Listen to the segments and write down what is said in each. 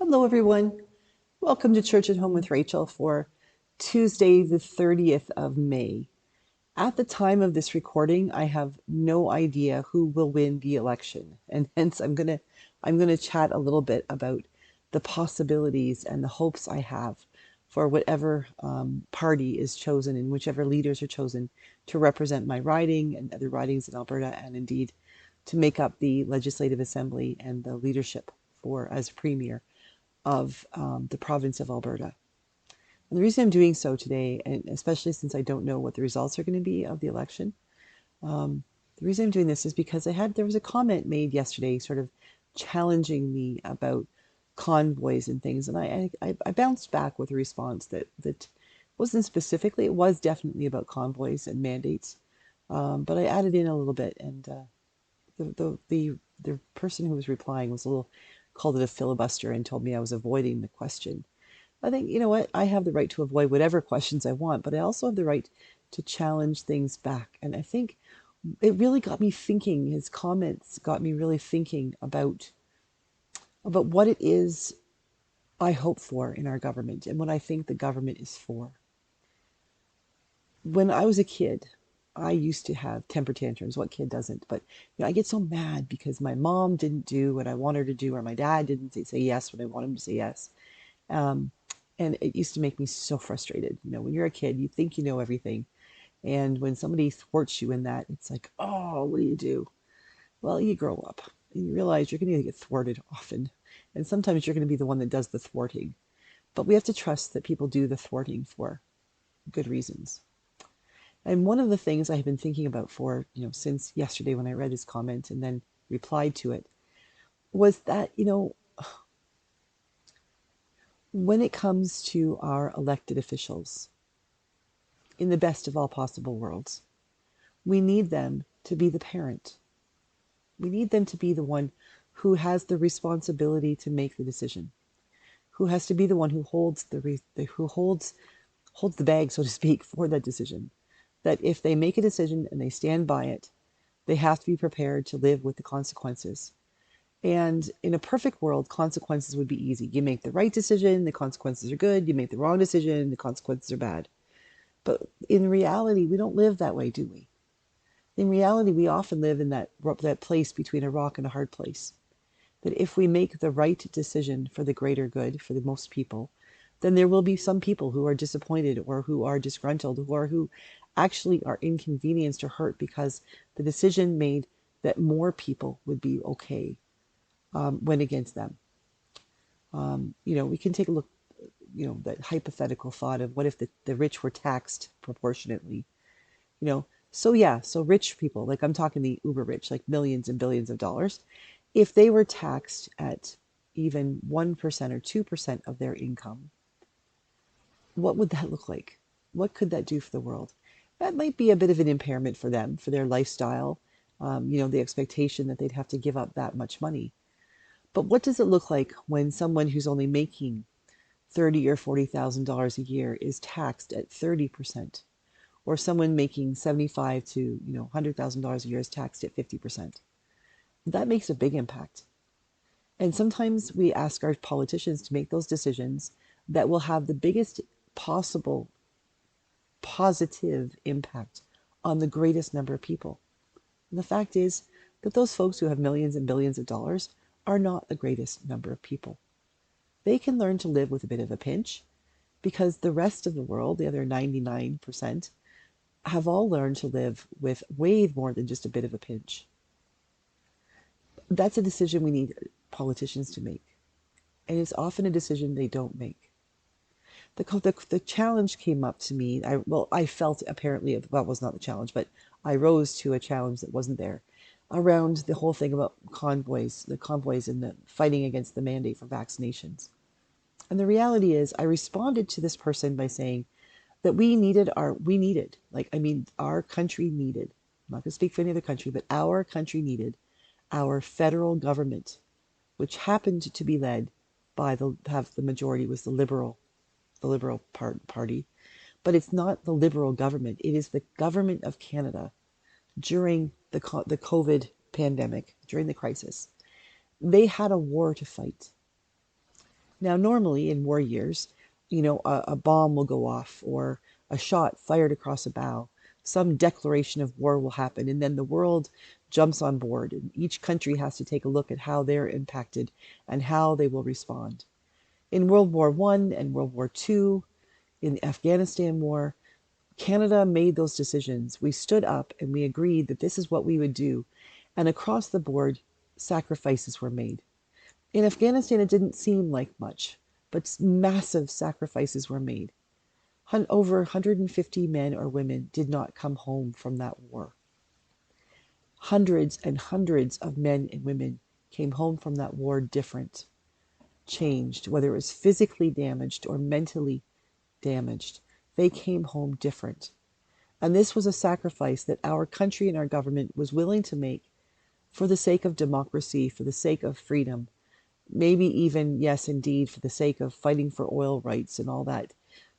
Hello, everyone. Welcome to Church at Home with Rachael for Tuesday, the 30th of May. At the time of this recording, I have no idea who will win the election, and hence I'm gonna chat a little bit about the possibilities and the hopes I have for whatever party is chosen and whichever leaders are chosen to represent my riding and other ridings in Alberta, and indeed to make up the Legislative Assembly and the leadership for as Premier of the province of Alberta. And the reason I'm doing so today, and especially since I don't know what the results are going to be of the election, the reason I'm doing this is because there was a comment made yesterday, sort of challenging me about convoys and things, and I bounced back with a response that wasn't specifically, it was definitely about convoys and mandates, but I added in a little bit, and the person who was replying was a little called it a filibuster and told me I was avoiding the question. I think, you know what, I have the right to avoid whatever questions I want, but I also have the right to challenge things back. And I think it really got me thinking. His comments got me really thinking about what it is I hope for in our government and what I think the government is for. When I was a kid, I used to have temper tantrums. What kid doesn't? But I get so mad because my mom didn't do what I want her to do, or my dad didn't say yes when I want him to say yes. Um, and it used to make me so frustrated. When you're a kid, you think you know everything, and when somebody thwarts you in that, it's like, oh, what do you do? Well, you grow up and you realize you're going to get thwarted often, and sometimes you're going to be the one that does the thwarting. But we have to trust that people do the thwarting for good reasons. And one of the things I have been thinking about for, since yesterday when I read his comment and then replied to it was that, when it comes to our elected officials, in the best of all possible worlds, we need them to be the parent. We need them to be the one who has the responsibility to make the decision, who has to be the one who holds holds the bag, so to speak, for that decision. That if they make a decision and they stand by it, they have to be prepared to live with the consequences. And in a perfect world, consequences would be easy. You make the right decision, the consequences are good. You make the wrong decision, the consequences are bad. But in reality, we don't live that way, do we? In reality, we often live in that place between a rock and a hard place. That if we make the right decision for the greater good for the most people, then there will be some people who are disappointed or who are disgruntled who actually are inconvenienced or hurt because the decision made that more people would be okay went against them. We can take a look, that hypothetical thought of what if the rich were taxed proportionately, you know. So yeah, so rich people, like I'm talking the uber rich, like millions and billions of dollars, if they were taxed at even 1% or 2% of their income, what would that look like? What could that do for the world? That might be a bit of an impairment for them, for their lifestyle, the expectation that they'd have to give up that much money. But what does it look like when someone who's only making $30,000 or $40,000 a year is taxed at 30%, or someone making 75 to $100,000 a year is taxed at 50%? That makes a big impact. And sometimes we ask our politicians to make those decisions that will have the biggest possible positive impact on the greatest number of people. And the fact is that those folks who have millions and billions of dollars are not the greatest number of people. They can learn to live with a bit of a pinch because the rest of the world, the other 99%, have all learned to live with way more than just a bit of a pinch. That's a decision we need politicians to make. And it's often a decision they don't make. The challenge came up to me. I felt apparently, well, it was not the challenge, but I rose to a challenge that wasn't there around the whole thing about the convoys and the fighting against the mandate for vaccinations. And the reality is, I responded to this person by saying that our country needed, I'm not going to speak for any other country, but our country needed our federal government, which happened to be led by have the majority was the Liberal Party, but it's not the Liberal government. It is the government of Canada during the COVID pandemic, during the crisis. They had a war to fight. Now, normally in war years, a bomb will go off or a shot fired across a bow. Some declaration of war will happen, and then the world jumps on board, and each country has to take a look at how they're impacted and how they will respond. In World War One and World War Two, in the Afghanistan war, Canada made those decisions. We stood up and we agreed that this is what we would do. And across the board, sacrifices were made. In Afghanistan, it didn't seem like much, but massive sacrifices were made. Over 150 men or women did not come home from that war. Hundreds and hundreds of men and women came home from that war different, changed, whether it was physically damaged or mentally damaged. They came home different. And this was a sacrifice that our country and our government was willing to make for the sake of democracy, for the sake of freedom, maybe even, yes, indeed, for the sake of fighting for oil rights and all that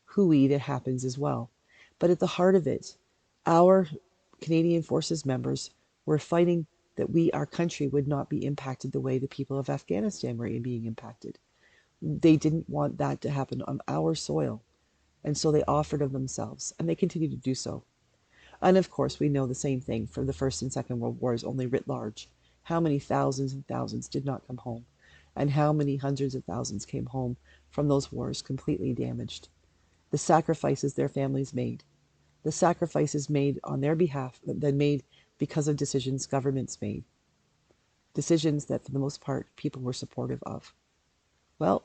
hooey that happens as well. But at the heart of it, our Canadian Forces members were fighting that our country would not be impacted the way the people of Afghanistan were being impacted. They didn't want that to happen on our soil. And so they offered of themselves, and they continue to do so. And of course, we know the same thing for the First and Second World Wars, only writ large. How many thousands and thousands did not come home? And how many hundreds of thousands came home from those wars completely damaged? The sacrifices their families made, the sacrifices made on their behalf, then made because of decisions governments made, decisions that for the most part people were supportive of. Well,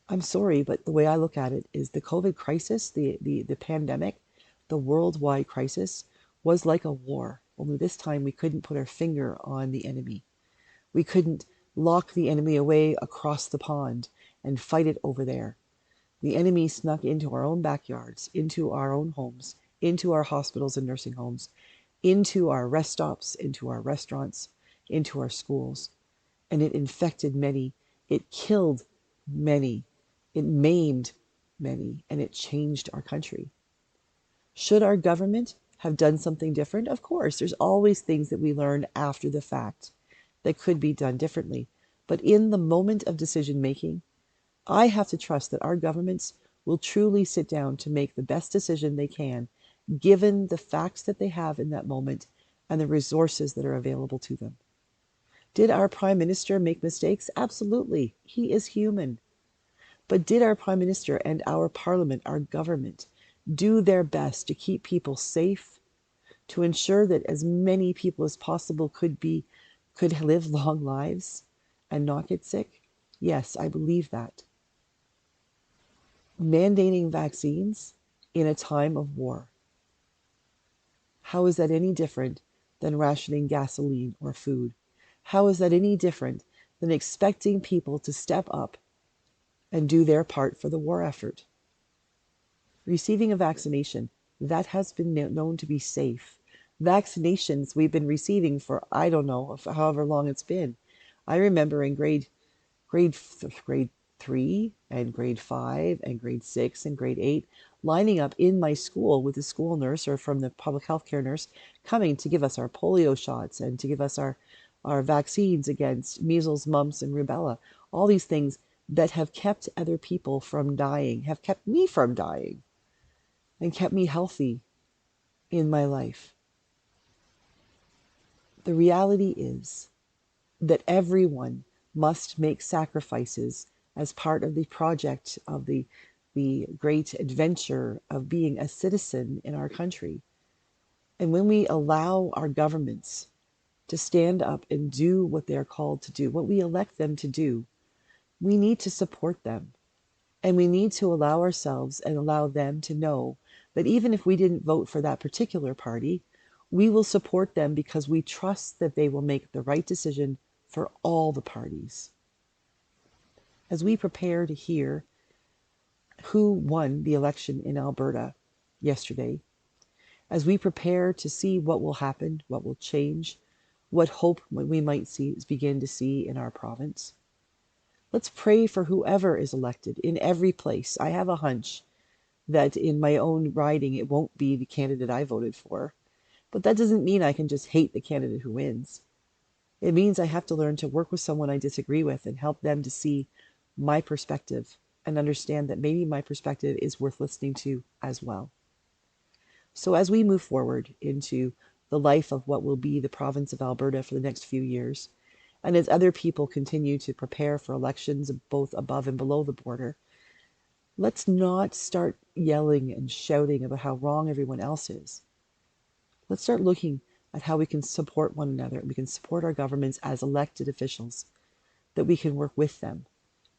I'm sorry, but the way I look at it is the COVID crisis, the pandemic, the worldwide crisis was like a war. Only this time we couldn't put our finger on the enemy. We couldn't lock the enemy away across the pond and fight it over there. The enemy snuck into our own backyards, into our own homes, into our hospitals and nursing homes, into our rest stops, into our restaurants, into our schools. And it infected many. It killed many. It maimed many. And it changed our country. Should our government have done something different? Of course, there's always things that we learn after the fact that could be done differently. But in the moment of decision making, I have to trust that our governments will truly sit down to make the best decision they can, given the facts that they have in that moment and the resources that are available to them. Did our Prime Minister make mistakes? Absolutely. He is human. But did our Prime Minister and our Parliament, our government, do their best to keep people safe, to ensure that as many people as possible could live long lives and not get sick? Yes, I believe that. Mandating vaccines in a time of war. How is that any different than rationing gasoline or food? How is that any different than expecting people to step up and do their part for the war effort? Receiving a vaccination, that has been known to be safe. Vaccinations we've been receiving for, I don't know, however long it's been. I remember in grade 3 and grade 5 and grade 6 and grade 8 lining up in my school with the school nurse or from the public health care nurse coming to give us our polio shots and to give us our vaccines against measles, mumps, and rubella. All these things that have kept other people from dying, have kept me from dying, and kept me healthy in my life. The reality is that everyone must make sacrifices as part of the project of the great adventure of being a citizen in our country. And when we allow our governments to stand up and do what they're called to do, what we elect them to do, we need to support them. And we need to allow ourselves and allow them to know that even if we didn't vote for that particular party, we will support them because we trust that they will make the right decision for all the parties. As we prepare to hear who won the election in Alberta yesterday, as we prepare to see what will happen, what will change, what hope we might begin to see in our province, let's pray for whoever is elected in every place. I have a hunch that in my own riding it won't be the candidate I voted for, but that doesn't mean I can just hate the candidate who wins. It means I have to learn to work with someone I disagree with and help them to see my perspective and understand that maybe my perspective is worth listening to as well. So, as we move forward into the life of what will be the province of Alberta for the next few years, and as other people continue to prepare for elections both above and below the border, let's not start yelling and shouting about how wrong everyone else is. Let's start looking at how we can support one another. We can support our governments as elected officials, that we can work with them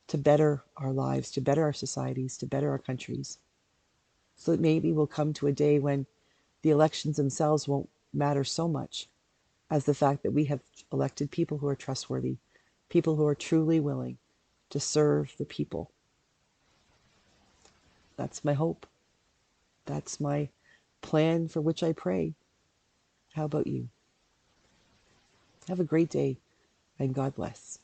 to better our lives, to better our societies, to better our countries. So that maybe we'll come to a day when the elections themselves won't matter so much as the fact that we have elected people who are trustworthy, people who are truly willing to serve the people. That's my hope. That's my plan for which I pray. How about you? Have a great day, and God bless.